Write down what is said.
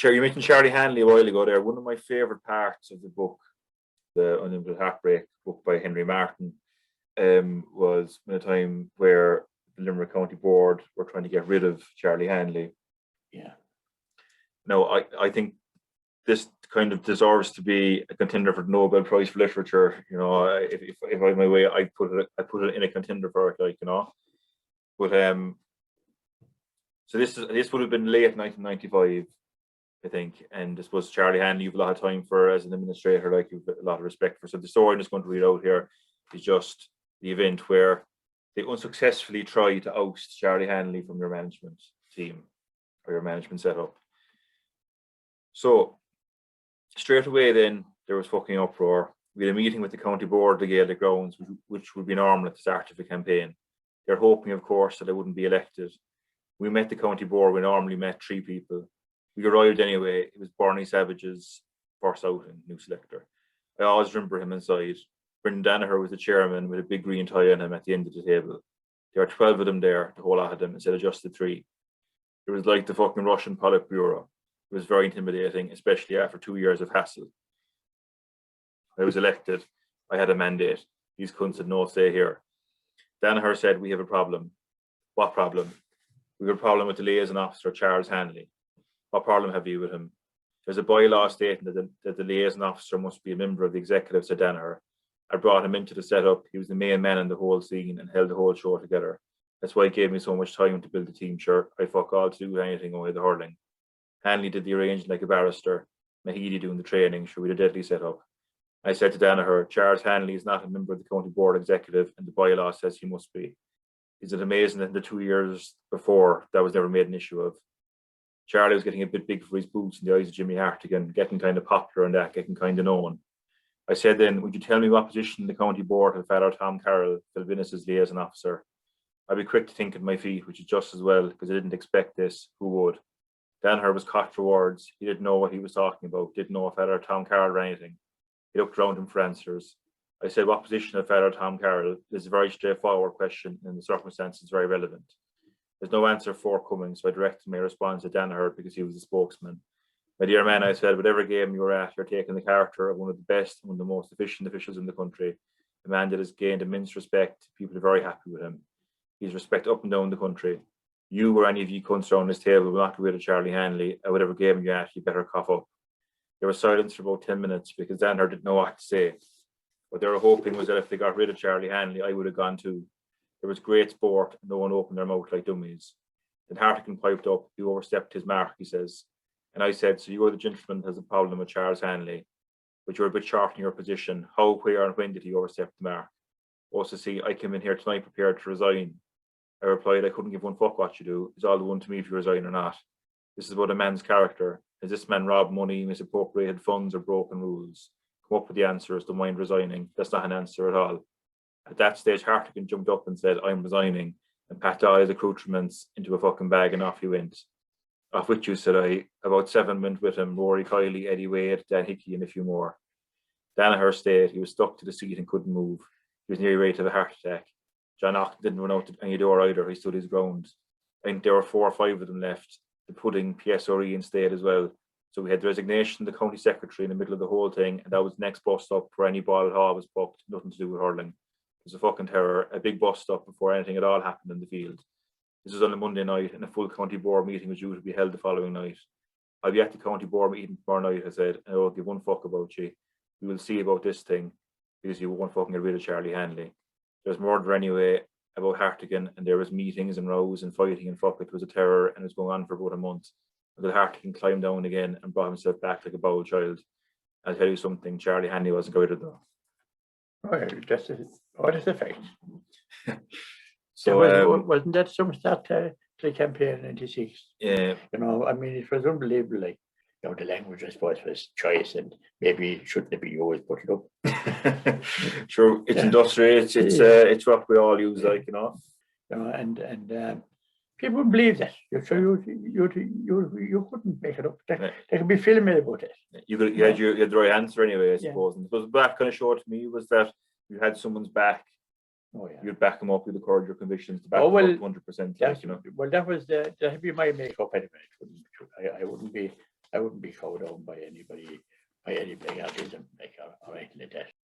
You mentioned Charlie Hanley a while ago there. One of my favourite parts of the book, the Unlimited Heartbreak book by Henry Martin, was in a time where the Limerick County Board were trying to get rid of Charlie Hanley. Yeah. Now, I think this kind of deserves to be a contender for the Nobel Prize for Literature. You know, if I had my way, I put it in a contender for it, like, you know. But so this would have been late 1995, I think, and this was Charlie Hanley. You've a lot of time for as an administrator, like you've a lot of respect for. So the story I'm just going to read out here is just the event where they unsuccessfully tried to oust Charlie Hanley from your management team or your management setup. So straight away then there was fucking uproar. We had a meeting with the county board of the Gaelic grounds, which would be normal at the start of the campaign. They're hoping, of course, that they wouldn't be elected. We met the county board. We normally met 3 people. We arrived anyway. It was Barney Savage's first outing, new selector. I always remember him inside. Brendan Danaher was the chairman with a big green tie on him at the end of the table. There were 12 of them there, the whole lot of them, instead of just the 3. It was like the fucking Russian Politburo. It was very intimidating, especially after 2 years of hassle. I was elected. I had a mandate. These cunts had no say here. Danaher said, we have a problem. What problem? We have a problem with the liaison officer, Charles Hanley. What problem have you with him? There's a bylaw stating that the liaison officer must be a member of the executive, said Danaher. I brought him into the setup. He was the main man in the whole scene and held the whole show together. That's why it gave me so much time to build the team shirt. I fuck all to do anything away the hurling. Hanley did the arranging like a barrister. Mahidi doing the training. Sure, we had a deadly setup. I said to Danaher, Charles Hanley is not a member of the county board executive and the bylaw says he must be. Is it amazing that in the 2 years before that was never made an issue of? Charlie was getting a bit big for his boots in the eyes of Jimmy Hartigan, getting kind of popular and that, getting kind of known. I said then, would you tell me what position the county board had Father Tom Carroll, Philvinus's liaison officer? I'd be quick to think at my feet, which is just as well, because I didn't expect this. Who would? Danaher was caught for words. He didn't know what he was talking about, didn't know if Father Tom Carroll or anything. He looked around him for answers. I said, what position of Father Tom Carroll? This is a very straightforward question, and the circumstances very relevant. There's no answer forthcoming, so I directed my response to Danaher because he was the spokesman. My dear man, I said, whatever game you were at, you're taking the character of one of the best and one of the most efficient officials in the country. A man that has gained immense respect. People are very happy with him. He's respect up and down the country. You or any of you cunts around this table will not get rid of Charlie Hanley. At whatever game you're at, you better cough up. There was silence for about 10 minutes because Danaher didn't know what to say. What they were hoping was that if they got rid of Charlie Hanley, I would have gone too. There was great sport, and no one opened their mouth like dummies. Then Hartigan piped up. He overstepped his mark, he says. And I said, so you are the gentleman that has a problem with Charles Hanley, but you're a bit short in your position. How, where, and when did he overstep the mark? Also, see, I came in here tonight prepared to resign. I replied, I couldn't give one fuck what you do. It's all the one to me if you resign or not. This is about a man's character. Has this man robbed money, misappropriated funds, or broken rules? Come up with the answers. Don't mind resigning. That's not an answer at all. At that stage, Hartigan jumped up and said, I'm resigning, and packed all his accoutrements into a fucking bag and off he went. Off with you, said I. About 7 went with him, Rory Kiley, Eddie Wade, Dan Hickey, and a few more. Danaher stayed. He was stuck to the seat and couldn't move. He was nearly ready to have a heart attack. John Octon didn't run out to any door either. He stood his ground. I think there were 4 or 5 of them left. The pudding, PSRE, and stayed as well. So we had the resignation, the county secretary in the middle of the whole thing, and that was the next bus stop where any ball at all was booked, nothing to do with hurling. It was a fucking terror, a big bus stop before anything at all happened in the field. This was on a Monday night, and a full county board meeting was due to be held the following night. I'll be at the county board meeting tomorrow night, I said, and I won't give one fuck about you. We will see about this thing, because you won't fucking get rid of Charlie Hanley. There's murder anyway about Hartigan, and there was meetings and rows and fighting, and fuck, it was a terror, and it was going on for about a month. Until Hartigan climbed down again and brought himself back like a bowel child. I'll tell you something, Charlie Hanley wasn't got rid of though. What is the fact? So wasn't that some start to the campaign in 96? Yeah. You know, I mean, it was unbelievable. Like, you know, the language, I suppose, was choice, and maybe shouldn't have been yours, but you know. Sure, it's industrial. It's what we all use, like, you know. You know, and people wouldn't believe that. You couldn't make it up. There could be film made about it. You had the right answer anyway, I suppose. And what that kind of showed to me was that you had someone's back. Oh yeah. You'd back them up. You'd record your convictions to back them up 100%. Like, you know. Well, that'd be my makeup anyway. I wouldn't be I wouldn't be cowed down by anybody, by any big autism, like, or anything like that.